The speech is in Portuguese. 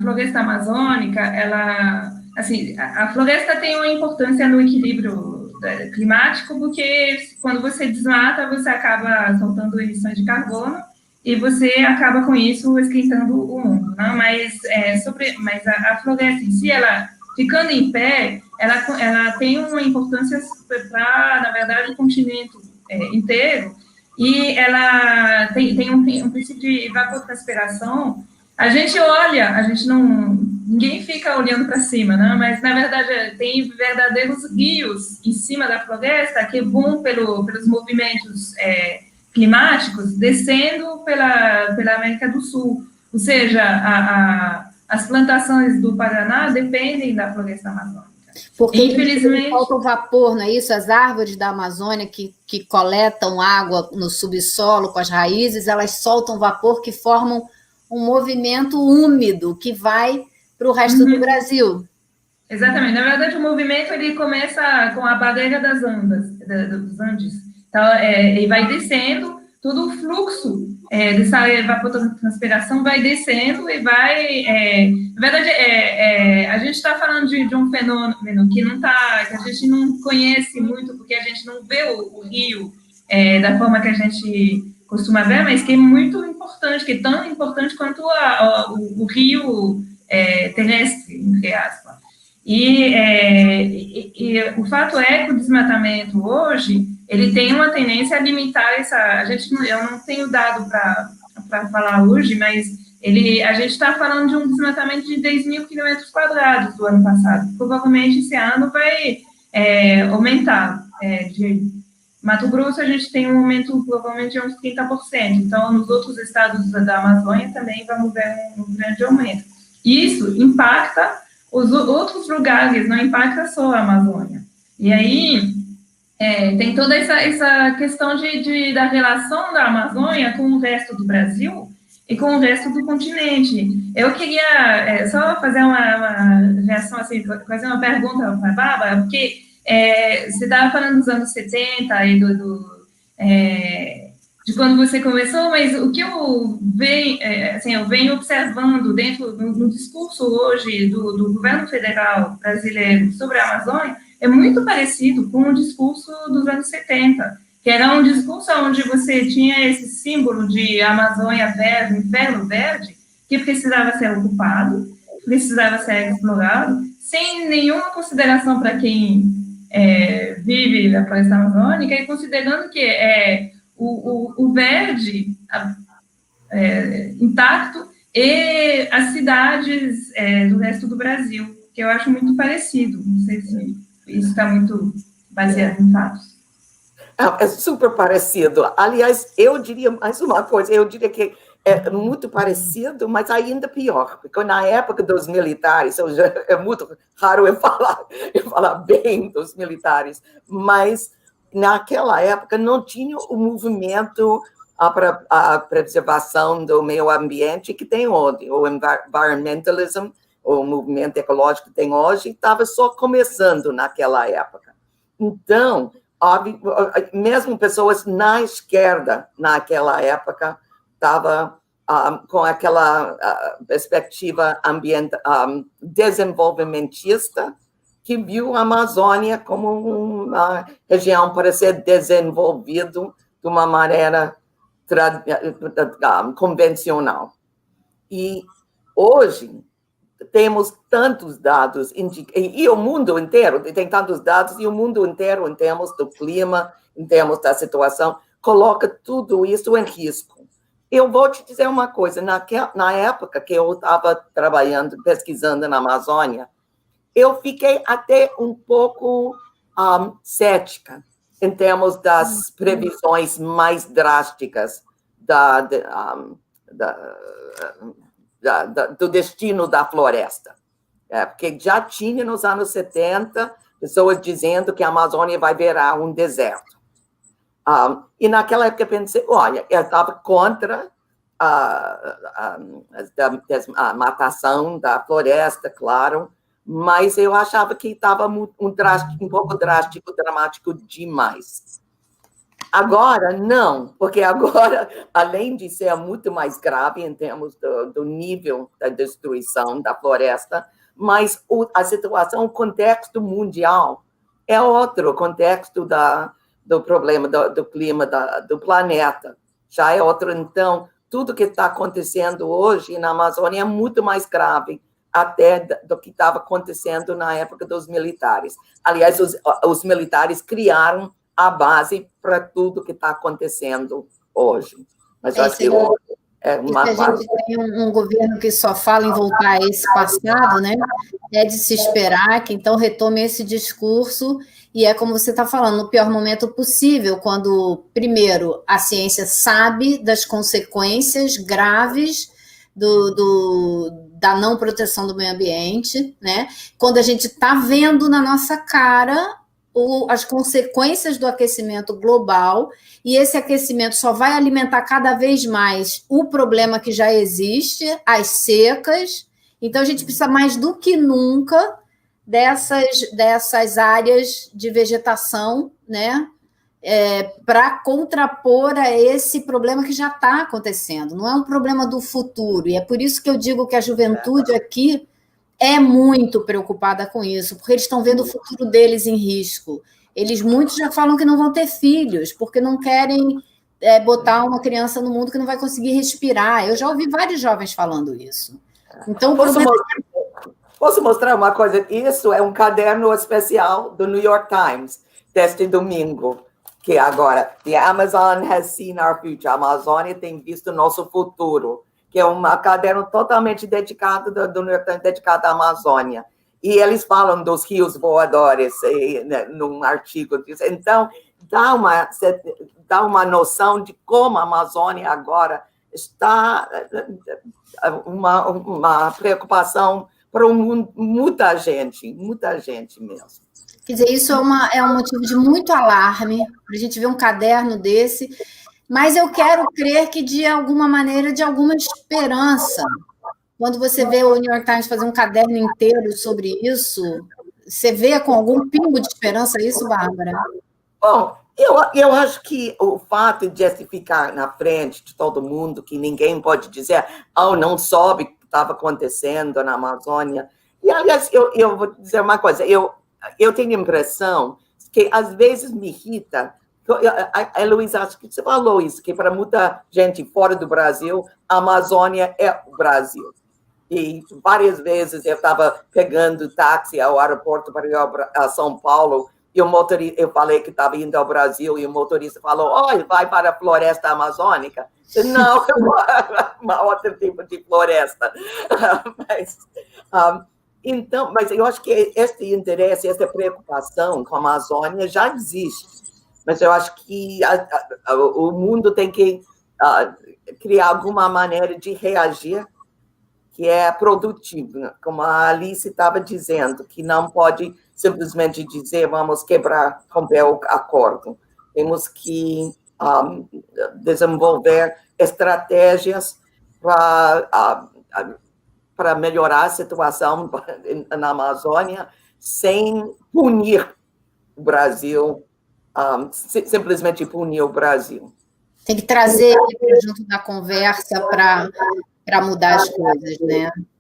floresta amazônica, ela, assim, a floresta tem uma importância no equilíbrio climático, porque quando você desmata, você acaba soltando emissões de carbono e você acaba com isso esquentando o mundo, né? Mas a floresta em si, ela ficando em pé, ela tem uma importância para, na verdade, o continente inteiro, e ela tem um princípio de evapotranspiração. A gente olha, a gente não. Ninguém fica olhando para cima, né? Mas na verdade tem verdadeiros rios em cima da floresta que vão pelos movimentos climáticos descendo pela América do Sul. Ou seja, as plantações do Paraná dependem da floresta amazônica. Porque eles Infelizmente. soltam vapor, não é isso? As árvores da Amazônia que coletam água no subsolo com as raízes, elas soltam vapor que formam um movimento úmido que vai para o resto do Brasil. Exatamente. Na verdade, o movimento ele começa com a barreira das Andes, dos Andes. Então, ele vai descendo, todo o fluxo dessa evapotranspiração vai descendo e vai. Na verdade, a gente está falando de um fenômeno que não tá, que a gente não conhece muito, porque a gente não vê o rio da forma que a gente costuma ver, mas que é muito importante, que é tão importante quanto o rio terrestre, entre aspas. E o fato é que o desmatamento hoje ele tem uma tendência a limitar eu não tenho dado para falar hoje, mas a gente está falando de um desmatamento de 10 mil quilômetros quadrados do ano passado. Provavelmente esse ano vai aumentar. De Mato Grosso a gente tem um aumento provavelmente de uns 30%. Então, nos outros estados da Amazônia também vamos ver um grande aumento. Isso impacta os outros lugares, não impacta só a Amazônia. E aí tem toda essa questão da relação da Amazônia com o resto do Brasil e com o resto do continente. Eu queria só fazer uma reação, assim, fazer uma pergunta para a Bárbara, porque você estava falando dos anos 70 e de quando você começou, mas o que eu venho observando no discurso hoje do governo federal brasileiro sobre a Amazônia é muito parecido com o discurso dos anos 70, que era um discurso onde você tinha esse símbolo de Amazônia verde, inferno verde, que precisava ser ocupado, precisava ser explorado, sem nenhuma consideração para quem vive na floresta amazônica, e considerando que o verde intacto e as cidades do resto do Brasil, que eu acho muito parecido. Não sei se isso está muito baseado em fatos. É super parecido. Aliás, eu diria mais uma coisa, eu diria que é muito parecido, mas ainda pior, porque na época dos militares, é muito raro eu falar bem dos militares, mas naquela época não tinha o movimento para a preservação do meio ambiente que tem hoje, o environmentalism, o movimento ecológico que tem hoje, estava só começando naquela época. Então, mesmo pessoas na esquerda, naquela época, estava com aquela perspectiva desenvolvimentista, que viu a Amazônia como uma região para ser desenvolvido de uma maneira convencional. E hoje temos tantos dados, e o mundo inteiro tem tantos dados, e o mundo inteiro, em termos do clima, em termos da situação, coloca tudo isso em risco. Eu vou te dizer uma coisa, na época que eu estava trabalhando, pesquisando na Amazônia, eu fiquei até um pouco cética em termos das previsões mais drásticas do destino da floresta. Porque já tinha nos anos 70 pessoas dizendo que a Amazônia vai virar um deserto. E naquela época eu pensei, olha, eu estava contra a matação da floresta, claro, mas eu achava que estava um pouco drástico, dramático demais. Agora, não, porque agora, além de ser muito mais grave em termos do nível da destruição da floresta, mas a situação, o contexto mundial é outro, o contexto do problema do clima do planeta já é outro. Então, tudo que está acontecendo hoje na Amazônia é muito mais grave até do que estava acontecendo na época dos militares. Aliás, os militares criaram a base para tudo que está acontecendo hoje. Mas acho que a gente tem um governo que só fala em voltar a esse passado, né? É de se esperar que então retome esse discurso, e é como você está falando, no pior momento possível, quando, primeiro, a ciência sabe das consequências graves da não proteção do meio ambiente, né? Quando a gente está vendo na nossa cara as consequências do aquecimento global, e esse aquecimento só vai alimentar cada vez mais o problema que já existe, as secas. Então, a gente precisa mais do que nunca dessas áreas de vegetação, né? Para contrapor a esse problema que já está acontecendo. Não é um problema do futuro, e é por isso que eu digo que a juventude aqui é muito preocupada com isso, porque eles estão vendo o futuro deles em risco. Muitos já falam que não vão ter filhos, porque não querem botar uma criança no mundo que não vai conseguir respirar. Eu já ouvi vários jovens falando isso. Então, posso mostrar uma coisa? Isso é um caderno especial do New York Times, deste domingo, que agora, The Amazon has seen our future. A Amazônia tem visto nosso futuro, que é um caderno totalmente dedicado do New York Times, dedicado à Amazônia. E eles falam dos rios voadores num artigo. Então, dá uma noção de como a Amazônia agora está uma preocupação para muita gente mesmo. Quer dizer, isso é um motivo de muito alarme, para a gente ver um caderno desse. Mas eu quero crer que, de alguma maneira, de alguma esperança. Quando você vê o New York Times fazer um caderno inteiro sobre isso, você vê com algum pingo de esperança isso, Bárbara? Bom, eu acho que o fato de ficar na frente de todo mundo, que ninguém pode dizer, não soube o que estava acontecendo na Amazônia. E, aliás, eu vou dizer uma coisa, eu tenho a impressão que, às vezes, me irrita. Heloísa, acho que você falou isso, que para muita gente fora do Brasil, a Amazônia é o Brasil. E várias vezes eu estava pegando táxi ao aeroporto para ir a São Paulo, e o motorista, eu falei que estava indo ao Brasil, e o motorista falou, olha, vai para a floresta amazônica. Não, é outro tipo de floresta. Mas eu acho que este interesse, esta preocupação com a Amazônia já existe. Mas eu acho que o mundo tem que criar alguma maneira de reagir que é produtiva, como a Alice estava dizendo, que não pode simplesmente dizer vamos romper o acordo. Temos que desenvolver estratégias para melhorar a situação na Amazônia sem punir o Brasil, simplesmente punir o Brasil. Tem que trazer ele junto da conversa para mudar as coisas, né?